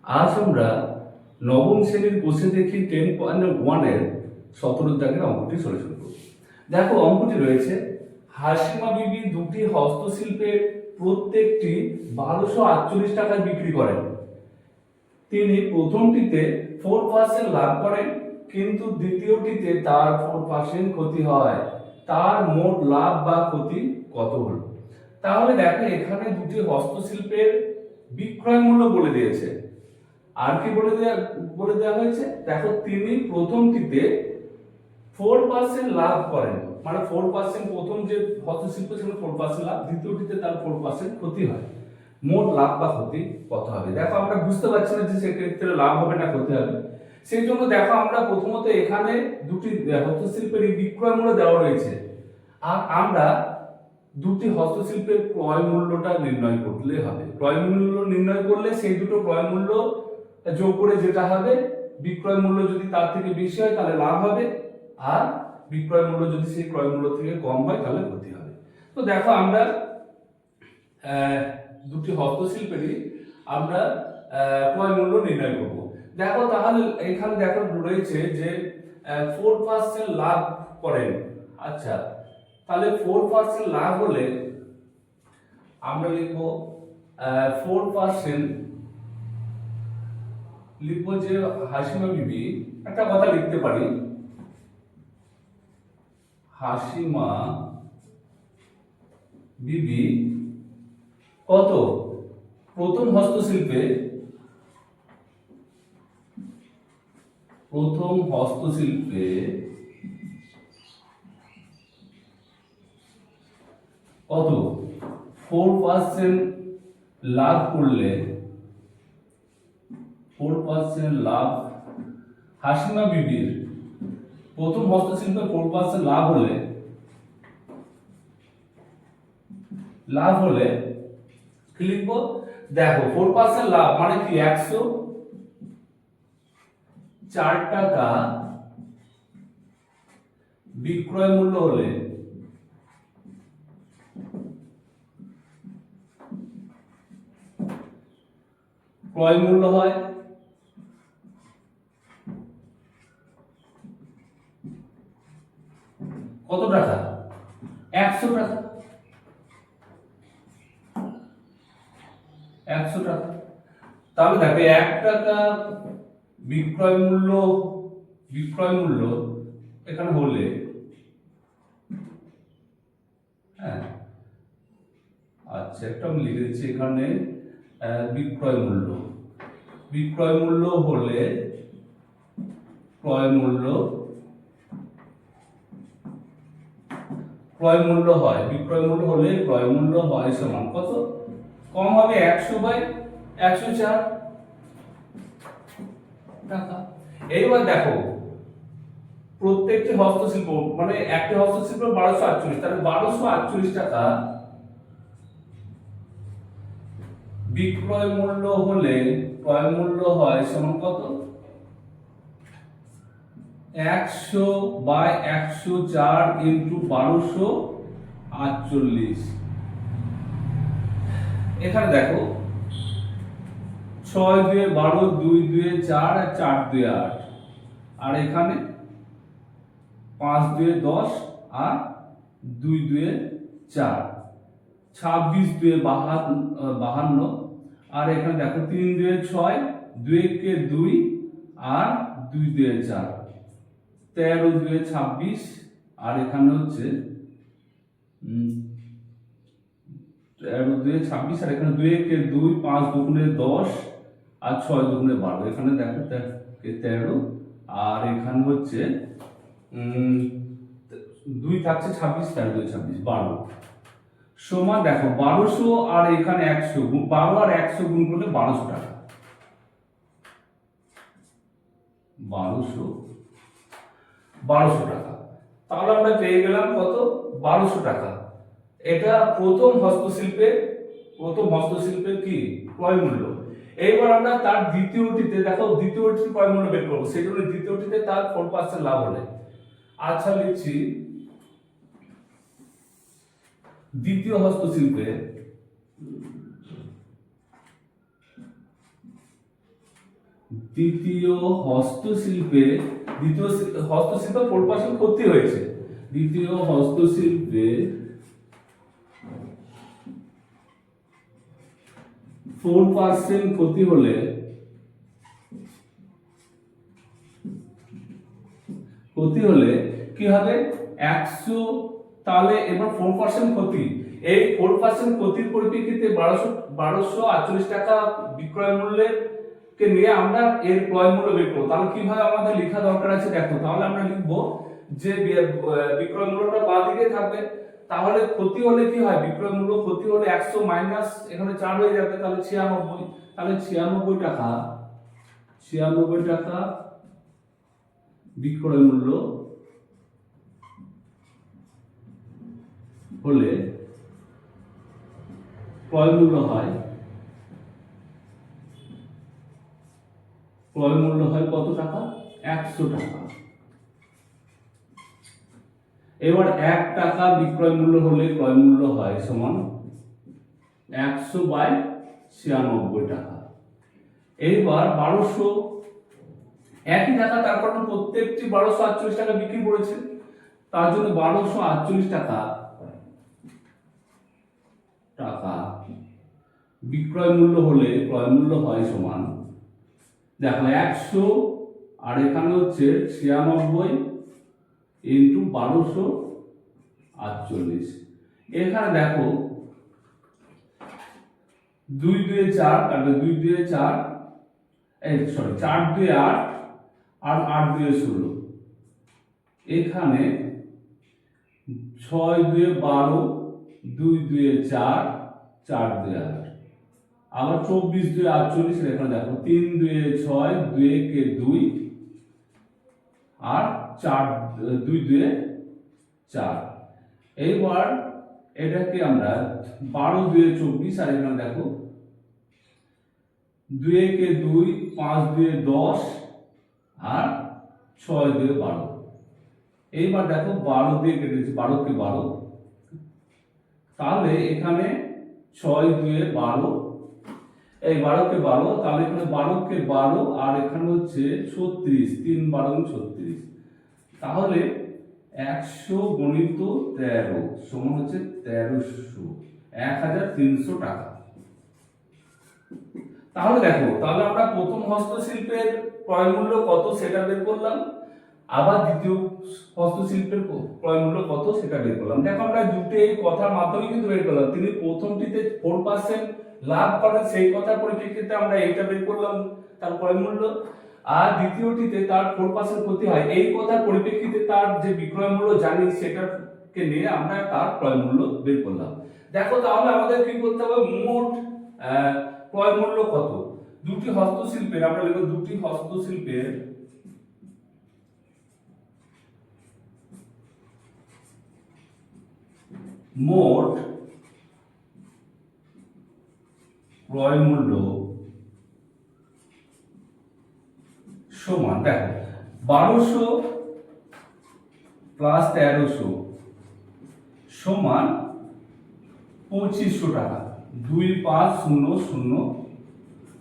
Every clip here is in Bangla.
আজ আমরা নবম শ্রেণীর বসে দেখি 10.1 এর 17 দাগের অঙ্কটি সলিউশন করব। দেখো অঙ্কটি রয়েছে, হাসিমা বিবি দুটি হস্তশিল্পের প্রত্যেকটি 1248 টাকায় বিক্রি করেন। তিনি প্রথমটিতে 4% লাভ করেন, কিন্তু দ্বিতীয়টিতে তার 4% ক্ষতি হয়। তার মোট লাভ বা ক্ষতি কত হলো? তাহলে দেখো এখানে দুটি হস্তশিল্পের বিক্রয় মূল্য বলে দিয়েছে। আর কি বলে দেওয়া হয়েছে, দেখো তিনি প্রথমটিতে 4% লাভ করেন, মানে 4% প্রথম যে হস্তশিল্প ছিল 4% লাভ, দ্বিতীয়টিতে তার 4% ক্ষতি হয়। মোট লাভ বা ক্ষতি কত হবে? দেখো আমরা বুঝতে পারছি না যে সেক্ষেত্রে লাভ হবে না ক্ষতি হবে। সেই জন্য দেখো আমরা প্রথমত এখানে দুটি হস্তশিল্পের বিক্রয় মূল্য দেওয়া রয়েছে, আর আমরা দুটি হস্তশিল্পের ক্রয় মূল্যটা নির্ণয় করলে হবে। ক্রয় মূল্য নির্ণয় করলে সেই দুটো ক্রয় মূল্য যোগ করে যেটা হবে, বিক্রয় মূল্য যদি তার থেকে বেশি হয় তাহলে লাভ হবে, আর বিক্রয় মূল্য যদি সেই ক্রয় মূল্য থেকে কম হয় তাহলে ক্ষতি হবে। তো দেখো আমরা দুটি হস্তশিল্পেরই আমরা ক্রয় মূল্য নির্ণয় করব। দেখো তাহলে এখানে দেখো রয়েছে যে 4% লাভ করেন। আচ্ছা, তাহলে 4% লাভ হলে আমরা লিখব 4%, লিখব যে হাসিমা বিবি, একটা কথা লিখতে পারি, হাসিমা বিবি কত প্রথম হস্তশিল্পে কত 4% লাভ করলে, 4% লাভ, হাসিমা বিবির প্রথম হস্তশিল্পে 4% লাভ হলে কি লিখবো? দেখো 4% লাভ মানে কি, 104 টাকা বিক্রয় মূল্য হলে ক্রয় মূল্য হয় কত টাকা? 100 টাকা। 100 টাকা। তাহলে দেখো 1 টাকা বিক্রয় মূল্য এখানে হলে, হ্যাঁ আচ্ছা একটা আমি লিখে দিচ্ছি এখানে, বিক্রয় মূল্য হলে ক্রয় মূল্য হয়, বিক্রয় মূল্য হলে ক্রয় মূল্য হয় সমান কত? কম হবে 100/104 টাকা। এইবার দেখো প্রত্যেকটি হস্তশিল্প, মানে একটি হস্তশিল্প 1248, তাহলে 1248 টাকা বিক্রয় মূল্য হলে ক্রয় মূল্য হয় সমান কত? 100/104 ইন্টু 1248। এখানে দেখো 6 2 12, 2 2 4 আর 4 2 8, আর এখানে 5 2 10 আর 2 2 4, 26 2 52, আর এখানে দেখো 3 2 6, 2 কে 2 আর 2 2 4, 13 2 26, আর এখানে হচ্ছে 13 2 26, আর এখানে 2 কে 2, 5 দুগুণে 10 আর 6 দুগুণে 12, এখানে দেখো 13, আর এখানে হচ্ছে 2 থাকছে 26, 13 2 26, 12 সমান দেখো 1200, আর এখানে 100, 12 আর 100 গুণ করলে 1200 টাকা। 1200 টাকা। তাহলে আমরা পেয়ে গেলাম কত? 1200 টাকা। এটা প্রথম হস্তশিল্পের কি ক্রয় মূল্য। এইবার আমরা তার দ্বিতীয়টিতে, দেখো দ্বিতীয়টির ক্রয় মূল্য বের করবো, সেই জন্য দ্বিতীয়টিতে তার 4% লাভ হলে, আচ্ছা লিখছি দ্বিতীয় হস্তশিল্পে দ্বিতীয় হস্তশিল্পে 4% ক্ষতি হয়েছে। দ্বিতীয় হস্তশিল্পে 4% ক্ষতি হলে কি হবে 100, তাহলে এবার 4% ক্ষতি, এই 4% ক্ষতির পরিপ্রেক্ষিতে 1248 টাকা বিক্রয় মূল্যের কে নিয়ে আমরা এর ক্রয় মূল্য বের করব। তাহলে কিভাবে আমাদের লেখা দরকার আছে দেখো, তাহলে আমরা লিখবো যে বিক্রয় মূল্যটা বাঁ দিকে থাকবে, তাহলে ক্ষতি হলে কি হয়, বিক্রয় মূল্য ক্ষতি হলে 100 মাইনাস এখানে 4 হয়ে যাবে, তাহলে 96, তাহলে 96 টাকা বিক্রয় মূল্য হলে ক্রয় মূল্য হয় কত টাকা, 100 টাকা। এবার 1 টাকা বিক্রয় মূল্য হলে ক্রয় মূল্য হয় সমান 100/96 টাকা। এইবার 1200 একই টাকা, তার কারণ প্রত্যেকটি 1248 টাকা বিক্রি করেছে, তার জন্য 1248 টাকা বিক্রয় মূল্য হলে ক্রয় মূল্য হয় সমান, দেখো 100 আর এখানে হচ্ছে 96 ইন্টু 1248। এখানে দেখো 2 2 4 কাটবে, 2 2 4 4 2 8 আর 8 2 16, এখানে 6 2 12, 2 2 4, 4 2 8, আবার 24 2 48, এখানে দেখো 3 2 6, 2 কে 2 আর 4 2 2 4। এইবার এটাকে আমরা 12 2 24, আর এখানে দেখো 2 কে 2, 5 2 10 আর 6 2 12। এইবার দেখো 12 দিয়ে কেটেছে, 12 কে 12, তাহলে এখানে 6 2 12, এই 12 কে 12, তাহলে এখানে 12 কে 12 আর এখানে হচ্ছে 36, 3 12 36, তাহলে 100 গুণিত 13 সমান হচ্ছে 1300, 1300 টাকা। তাহলে দেখো, তাহলে আমরা প্রথম হস্তশিল্পের ক্রয় মূল্য কত সেটা বের করলাম, আবার দ্বিতীয় হস্তশিল্পের ক্রয় মূল্য কত সেটা বের করলাম। দেখো আমরা দুটো এই কথার মাধ্যমে কিন্তু বের করলাম, তিনি প্রথমটিতে 4% লাভ করেন, সেই কথার পরিপ্রেক্ষিতে আমরা এইটা বের করলাম তার ক্রয় মূল্য, আর দ্বিতীয়টিতে তার 4% ক্ষতি হয়, এই কথার পরিপ্রেক্ষিতে তার যে বিক্রয় মূল্য জানি সেটাকে নিয়ে আমরা তার ক্রয় মূল্য বের করলাম। দেখো তাহলে আমাদের কি করতে হবে, মোট ক্রয় মূল্য কত দুটি হস্তশিল্পের, আমরা লিখব দুটি হস্তশিল্পের মোট ক্রয় মূল্য সমান, দেখো 1200 প্লাস 1300 সমান 2500 টাকা, 2500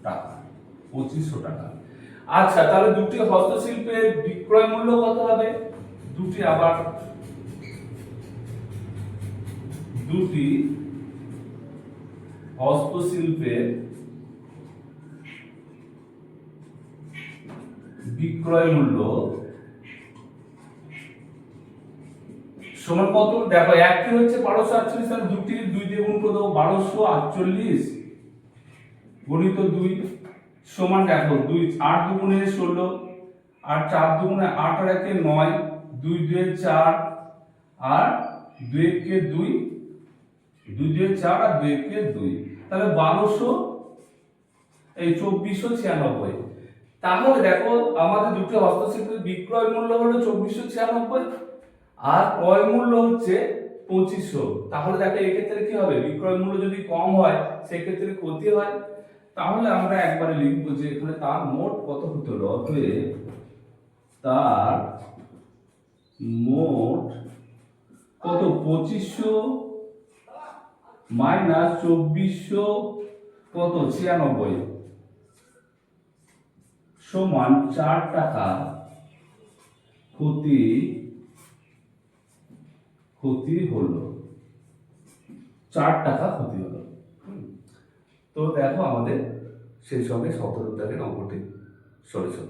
টাকা, 2500 টাকা। আচ্ছা, তাহলে দুটি হস্তশিল্পের বিক্রয় মূল্য কত হবে, দুটি হস্তশিল্পের বিক্রয় মূল্য সমান কত, দেখো একটি হচ্ছে 1248, তাহলে দুটি 2 দিয়ে গুণ করে দেবো, 1248 গুণিত 2 সমান, দেখো 2 8 দুগুণে 16 আর 4 দুগুণে 8 আর 1 9, 2 2 4 আর 2 কে 2, 2 2 4 আর 2 কে 2, তাহলে 1200 এই 2496। তাহলে দেখো আমাদের দুটো হস্তশিল্পের বিক্রয় মূল্য হলো 2496 আর ক্রয় মূল্য হচ্ছে 2500। তাহলে দেখো এই ক্ষেত্রে কি হবে, বিক্রয় মূল্য যদি কম হয় সেই ক্ষেত্রে ক্ষতি হয়, তাহলে আমরা একবারে লিখব যে এখানে তার মোট কত হতে হলো, অতএব তার মোট কত 2500 মাইনাস 2400 কত 96 সমান 4 টাকা ক্ষতি হলো, 4 টাকা ক্ষতি হলো। তো দেখো আমাদের সেই সঙ্গে 17 দাগের অঙ্কটি সলিউশন।